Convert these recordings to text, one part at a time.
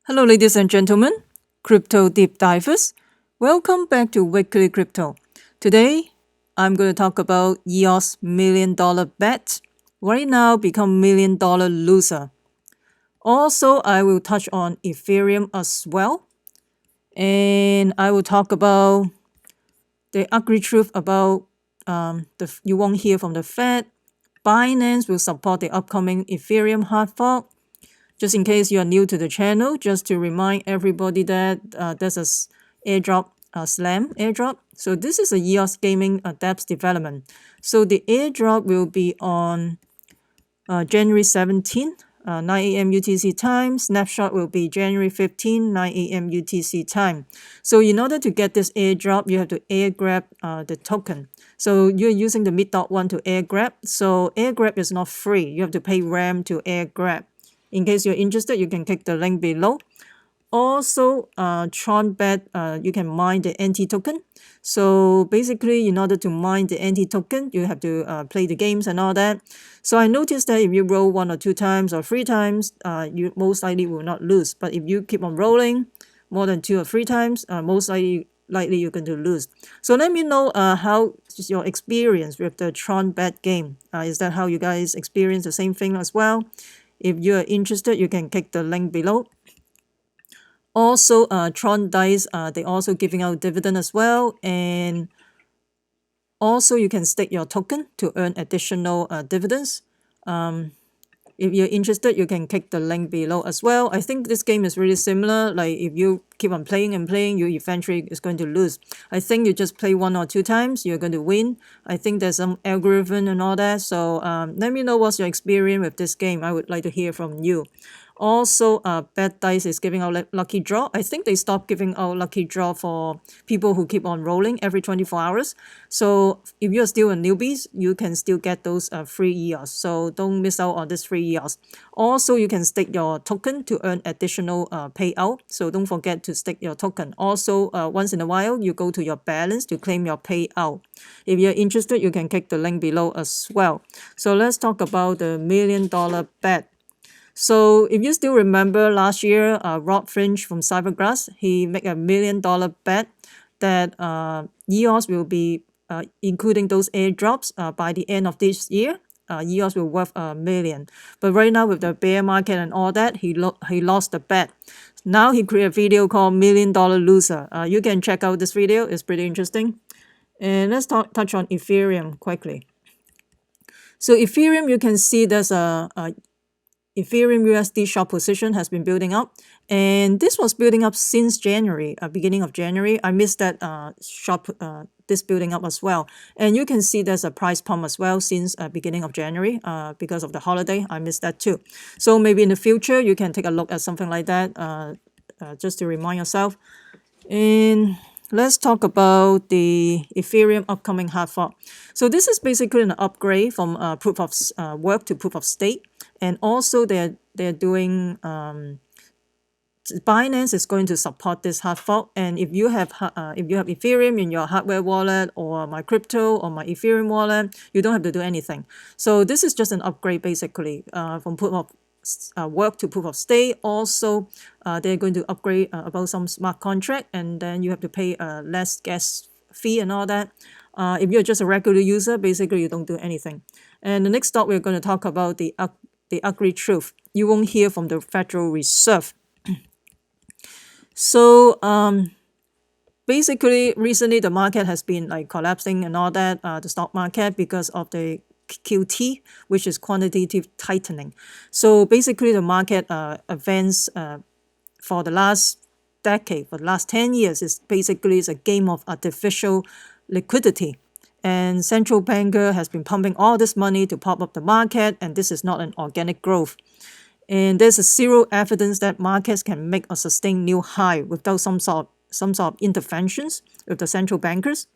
Hello, ladies and gentlemen, crypto deep divers. Welcome back to Weekly Crypto. Today, I'm going to talk about EOS $1,000,000 bet. Right now, become $1,000,000 loser. Also, I will touch on Ethereum as well. And I will talk about the ugly truth about you won't hear from the Fed. Binance will support the upcoming Ethereum hard fork. Just in case you are new to the channel, just to remind everybody that there's a airdrop, slam airdrop. So this is a EOS gaming dApps development. So the airdrop will be on January 17, 9 a.m. UTC time. Snapshot will be January 15, 9 a.m. UTC time. So in order to get this airdrop, you have to air grab the token. So you're using the mid.1 to air grab. So air grab is not free. You have to pay RAM to air grab. In case you're interested, you can click the link below. Also, Tron bet, you can mine the NT token. So basically, in order to mine the NT token, you have to play the games and all that. So I noticed that if you roll 1 or 2 times or 3 times, you most likely will not lose. But if you keep on rolling more than 2 or 3 times, most likely you're going to lose. So let me know how is your experience with the Tron bet game. Is that how you guys experience the same thing as well? If you're interested, you can click the link below. Also, Tron Dice, they also giving out dividend as well. And also, you can stake your token to earn additional dividends. If you're interested, you can click the link below as well. I think this game is really similar. Like if you keep on playing and playing, you eventually is going to lose. I think you just play 1 or 2 times, you're going to win. I think there's some algorithm and all that. So let me know what's your experience with this game. I would like to hear from you. Also, BetDice is giving out lucky draw. I think they stopped giving out lucky draw for people who keep on rolling every 24 hours. So if you're still a newbie, you can still get those free EOS. So don't miss out on this free EOS. Also, you can stake your token to earn additional payout. So don't forget to stake your token. Also, once in a while, you go to your balance to claim your payout. If you're interested, you can click the link below as well. So let's talk about the $1,000,000 bet. So if you still remember last year, Rob Fringe from Cybergrass, he made a $1,000,000 bet that EOS will be including those airdrops by the end of this year. EOS will worth $1,000,000. But right now with the bear market and all that, he lost the bet. Now he created a video called $1,000,000 Loser. You can check out this video. It's pretty interesting. And let's touch on Ethereum quickly. So Ethereum, you can see there's a Ethereum USD short position has been building up, and this was building up since January, beginning of January. I missed that this building up as well, and you can see there's a price pump as well since beginning of January because of the holiday. I missed that too. So maybe in the future you can take a look at something like that just to remind yourself. And let's talk about the Ethereum upcoming hard fork. So this is basically an upgrade from proof of work to proof of stake. And also they're doing Binance is going to support this hard fork. And if you have Ethereum in your hardware wallet or my crypto or my Ethereum wallet, you don't have to do anything. So this is just an upgrade basically from proof of work to proof of stake. Also, they're going to upgrade about some smart contract, and then you have to pay less gas fee and all that. If you're just a regular user, basically you don't do anything. And the next stop, we're going to talk about the ugly truth. You won't hear from the Federal Reserve. So basically, recently the market has been like collapsing and all that, the stock market, because of the QT, which is quantitative tightening. So basically, the market advanced for the last decade, for the last 10 years, is basically a game of artificial liquidity. And central banker has been pumping all this money to pop up the market, and this is not an organic growth. And there's a zero evidence that markets can make a sustained new high without some sort of interventions with the central bankers.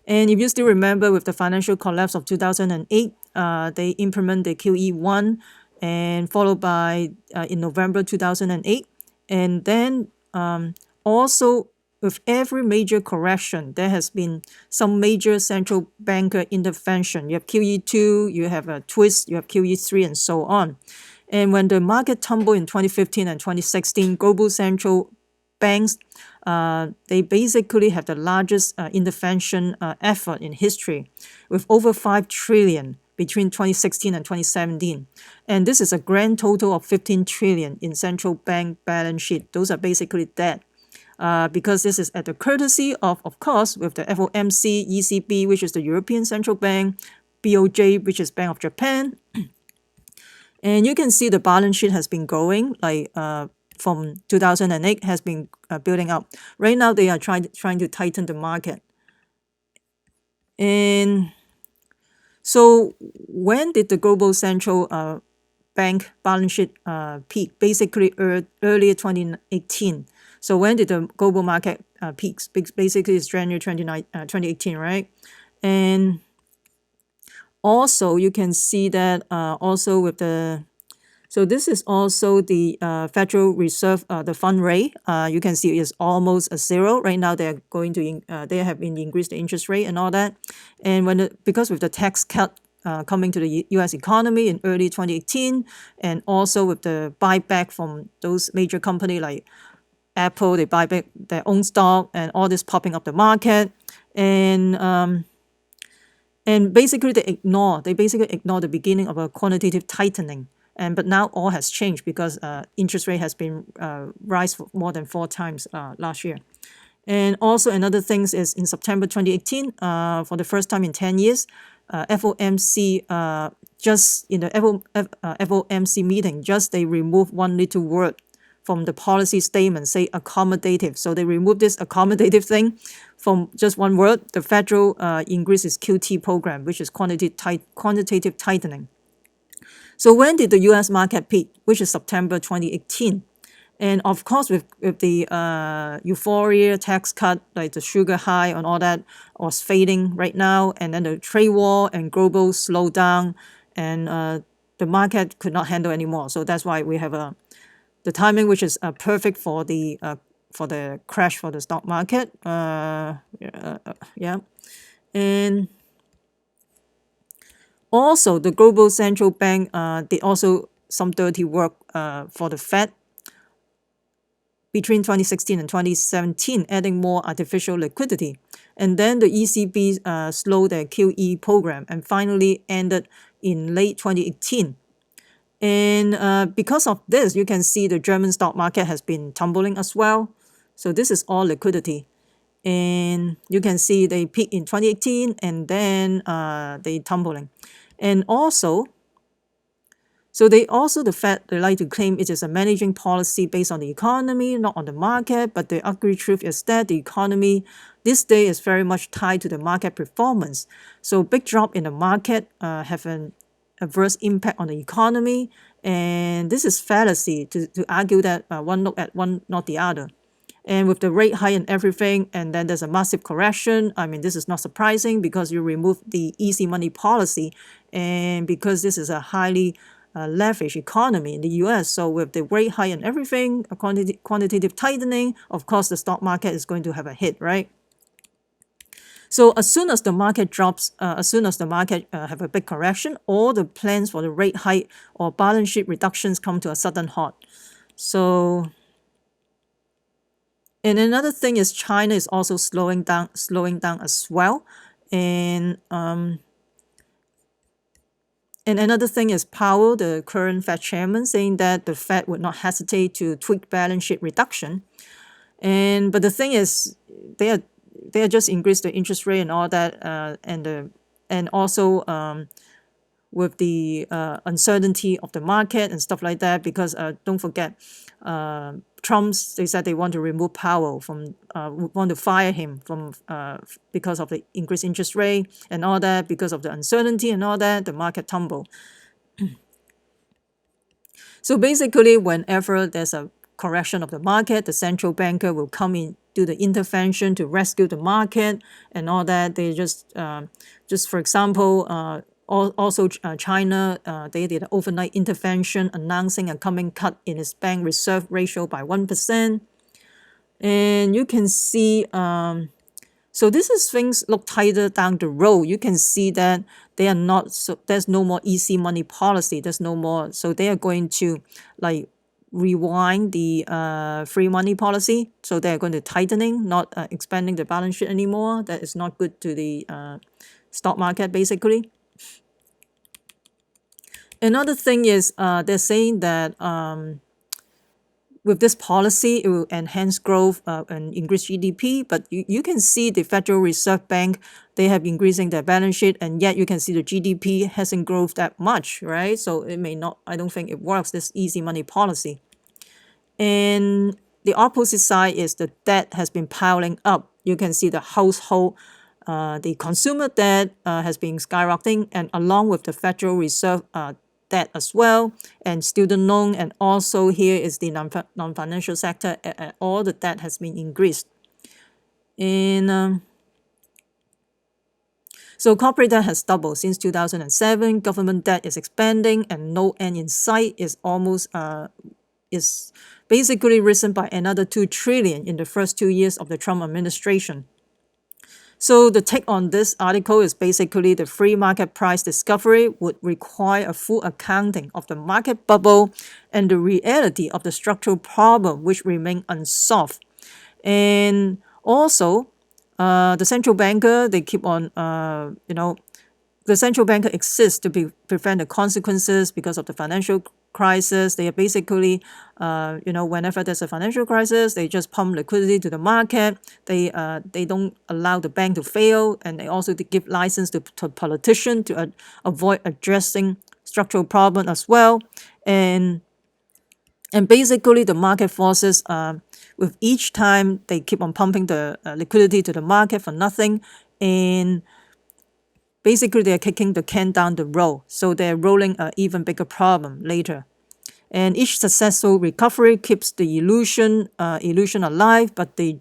And if you still remember with the financial collapse of 2008, they implement the QE1, and followed by in November 2008. And then also with every major correction, there has been some major central banker intervention. You have QE2, you have a twist, you have QE3, and so on. And when the market tumbled in 2015 and 2016, global central banks, they basically have the largest intervention effort in history, with over 5 trillion between 2016 and 2017. And this is a grand total of 15 trillion in central bank balance sheet. Those are basically dead. Because this is at the courtesy of course, with the FOMC, ECB, which is the European Central Bank, BOJ, which is Bank of Japan. And you can see the balance sheet has been growing, like from 2008 has been building up. Right now, they are trying to tighten the market. And so when did the global central bank balance sheet peak? Basically, earlier 2018. So when did the global market peaks? Basically, it's January 2018, right? And also, you can see that also with the, so this is also the Federal Reserve, the fund rate. You can see it's almost a zero. Right now, they're going to, they have been increased the interest rate and all that. And because with the tax cut coming to the U.S. economy in early 2018, and also with the buyback from those major companies like Apple, they buy back their own stock and all this popping up the market. And basically they basically ignore the beginning of a quantitative tightening. But now all has changed because interest rate has been rise for more than 4 times last year. And also another thing is in September 2018, for the first time in 10 years, FOMC just in the FOMC meeting, just they removed one little word from the policy statement, say accommodative. So they removed this accommodative thing from just one word. The federal increase its QT program, which is quantitative tightening. So when did the U.S. market peak? Which is September 2018. And of course, with the euphoria, tax cut, like the sugar high and all that was fading right now. And then the trade war and global slowdown, and the market could not handle anymore. So that's why we have the timing, which is perfect for the crash for the stock market. Yeah. And also, the global central bank did also some dirty work for the Fed between 2016 and 2017, adding more artificial liquidity. And then the ECB slowed their QE program and finally ended in late 2018. And because of this, you can see the German stock market has been tumbling as well. So this is all liquidity. And you can see they peaked in 2018 and then they tumbling. And also, so the Fed, they like to claim it is a managing policy based on the economy, not on the market. But the ugly truth is that the economy this day is very much tied to the market performance. So big drop in the market have an adverse impact on the economy. And this is fallacy to argue that one look at one, not the other. And with the rate high and everything, and then there's a massive correction. I mean, this is not surprising because you remove the easy money policy, and because this is a highly leveraged economy in the U.S. So with the rate high and everything, a quantitative tightening, of course, the stock market is going to have a hit, right? So as soon as the market drops, as soon as the market have a big correction, all the plans for the rate hike or balance sheet reductions come to a sudden halt. So. And another thing is China is also slowing down as well. And another thing is Powell, the current Fed chairman, saying that the Fed would not hesitate to tweak balance sheet reduction. But the thing is, they are just increased the interest rate and all that, and also with the uncertainty of the market and stuff like that. Because don't forget, they said they want to remove Powell from, want to fire him from because of the increased interest rate and all that, because of the uncertainty and all that, the market tumble. So basically, whenever there's a correction of the market, the central banker will come in, do the intervention to rescue the market and all that. They just for example, also China, they did an overnight intervention announcing a coming cut in its bank reserve ratio by 1%. And you can see, So this is things look tighter down the road. You can see that they are not, so there's no more easy money policy. There's no more. So they are going to like rewind the free money policy. So they're going to tightening, not expanding the balance sheet anymore. That is not good to the stock market basically. Another thing is they're saying that with this policy, it will enhance growth and increase GDP. But you can see the Federal Reserve Bank, they have increasing their balance sheet, and yet you can see the GDP hasn't grown that much, right? So it may not, I don't think it works, this easy money policy. And the opposite side is the debt has been piling up. You can see the household, the consumer debt has been skyrocketing, and along with the Federal Reserve debt as well, and student loan, and also here is the non-financial sector. All the debt has been increased. And so corporate debt has doubled since 2007. Government debt is expanding, and no end in sight. Is almost is basically risen by another 2 trillion in the first 2 years of the Trump administration. So the take on this article is basically the free market price discovery would require a full accounting of the market bubble and the reality of the structural problem which remain unsolved. And also, the central banker, they keep on, the central banker exists to prevent the consequences because of the financial crisis. They are basically, whenever there's a financial crisis, they just pump liquidity to the market. They don't allow the bank to fail, and they also give license to politicians to avoid addressing structural problem as well. And basically, the market forces, with each time they keep on pumping the liquidity to the market for nothing, and basically they're kicking the can down the road. So they're rolling an even bigger problem later. And each successful recovery keeps the illusion alive, but the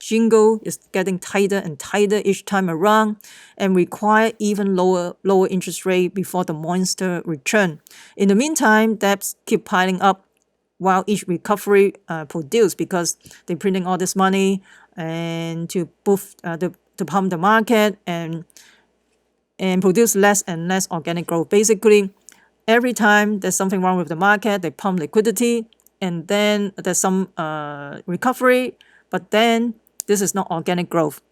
jingle is getting tighter and tighter each time around, and require even lower interest rate before the monster return. In the meantime, debts keep piling up while each recovery produce, because they're printing all this money and to pump the market and produce less and less organic growth. Basically, every time there's something wrong with the market, they pump liquidity, and then there's some recovery, but then this is not organic growth.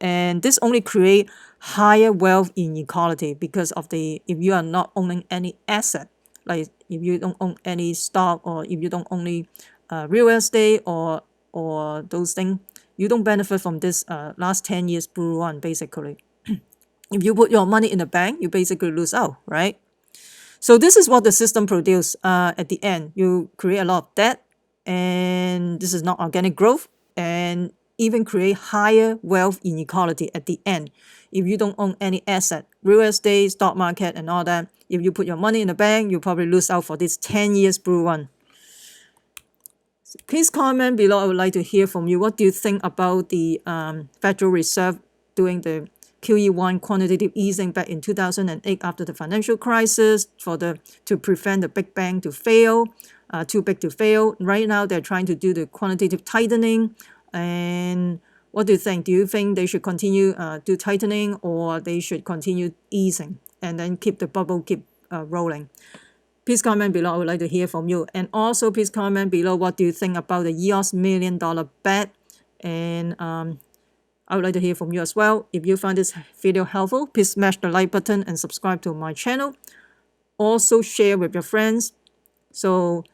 And this only create higher wealth inequality because of if you are not owning any asset, like if you don't own any stock, or if you don't own real estate or those things, you don't benefit from this last 10 years bull run basically. If you put your money in the bank, you basically lose out, right? So this is what the system produces at the end. You create a lot of debt, and this is not organic growth, and even create higher wealth inequality at the end. If you don't own any asset, real estate, stock market, and all that, if you put your money in the bank, you probably lose out for this 10 years bull run. Please comment below. I would like to hear from you. What do you think about the Federal Reserve doing the QE1 quantitative easing back in 2008 after the financial crisis to prevent the big bang to fail, too big to fail. Right now, they're trying to do the quantitative tightening. And what do you think? Do you think they should continue do tightening, or they should continue easing and then keep the bubble rolling? Please comment below. I would like to hear from you. And also, please comment below what do you think about the EOS $1 million bet. And I would like to hear from you as well. If you found this video helpful, please smash the like button and subscribe to my channel. Also share with your friends. So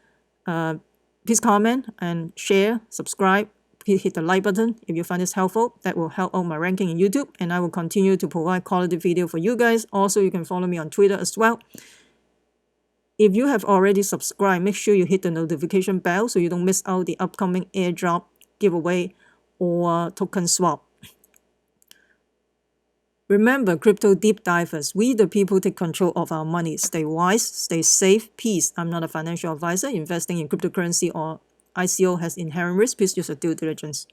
please comment and share, subscribe. Please hit the like button if you find this helpful. That will help out my ranking in YouTube, and I will continue to provide quality video for you guys. Also, you can follow me on Twitter as well. If you have already subscribed, make sure you hit the notification bell so you don't miss out the upcoming airdrop, giveaway, or token swap. Remember, crypto deep divers, we the people take control of our money. Stay wise, stay safe, peace. I'm not a financial advisor. Investing in cryptocurrency or ICO has inherent risk. Please use your due diligence.